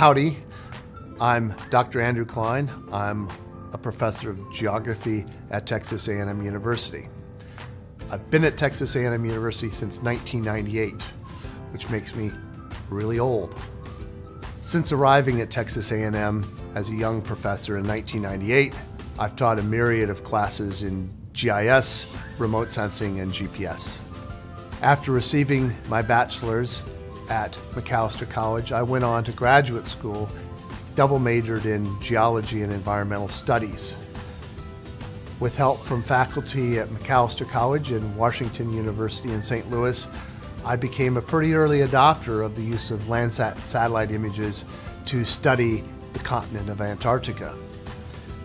Howdy, I'm Dr. Andrew Klein. I'm a professor of geography at Texas A&M University. I've been at Texas A&M University since 1998, which makes me really old. Since arriving at Texas A&M as a young professor in 1998, I've taught a myriad of classes in GIS, remote sensing, and GPS. After receiving my bachelor's at Macalester College, I went on to graduate school, double majored in geology and environmental studies. With help from faculty at Macalester College and Washington University in St. Louis, I became a pretty early adopter of the use of Landsat satellite images to study the continent of Antarctica.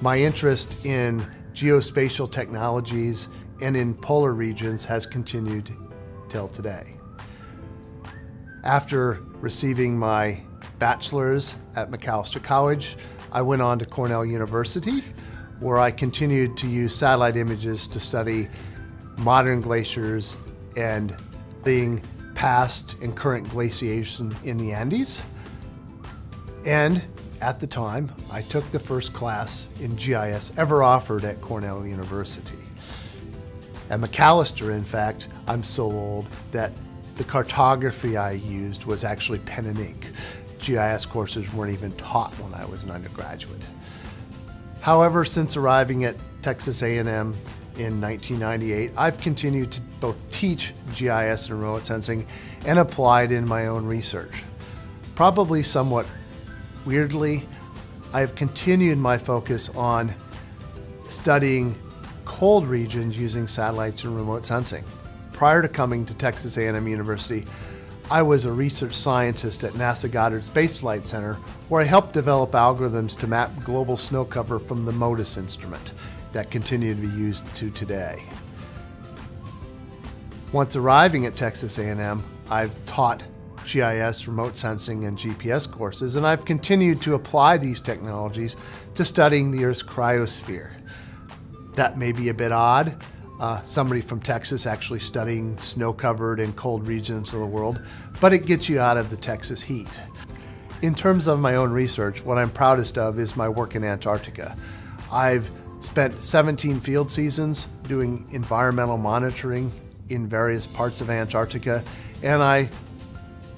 My interest in geospatial technologies and in polar regions has continued till today. After receiving my bachelor's at Macalester College, I went on to Cornell University, where I continued to use satellite images to study modern glaciers and studying past and current glaciation in the Andes. And at the time, I took the first class in GIS ever offered at Cornell University. At Macalester, in fact, I'm so old that the cartography I used was actually pen and ink. GIS courses weren't even taught when I was an undergraduate. However, since arriving at Texas A&M in 1998, I've continued to both teach GIS and remote sensing and apply it in my own research. Probably somewhat weirdly, I've continued my focus on studying cold regions using satellites and remote sensing. Prior to coming to Texas A&M University, I was a research scientist at NASA Goddard Space Flight Center, where I helped develop algorithms to map global snow cover from the MODIS instrument that continue to be used to today. Once arriving at Texas A&M, I've taught GIS, remote sensing, and GPS courses, and I've continued to apply these technologies to studying the Earth's cryosphere. That may be a bit odd. Somebody from Texas actually studying snow-covered and cold regions of the world, but it gets you out of the Texas heat. In terms of my own research, what I'm proudest of is my work in Antarctica. I've spent 17 field seasons doing environmental monitoring in various parts of Antarctica, and I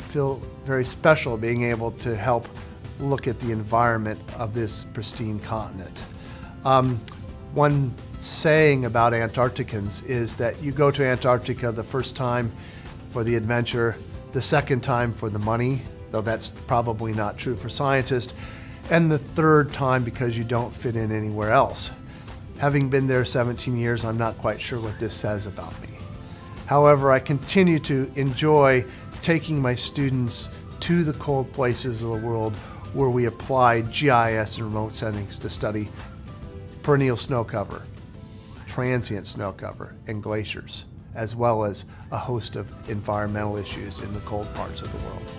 feel very special being able to help look at the environment of this pristine continent. One saying about Antarcticans is that you go to Antarctica the first time for the adventure, the second time for the money, though that's probably not true for scientists, and the third time because you don't fit in anywhere else. Having been there 17 years, I'm not quite sure what this says about me. However, I continue to enjoy taking my students to the cold places of the world where we apply GIS and remote sensing to study perennial snow cover, transient snow cover, and glaciers, as well as a host of environmental issues in the cold parts of the world.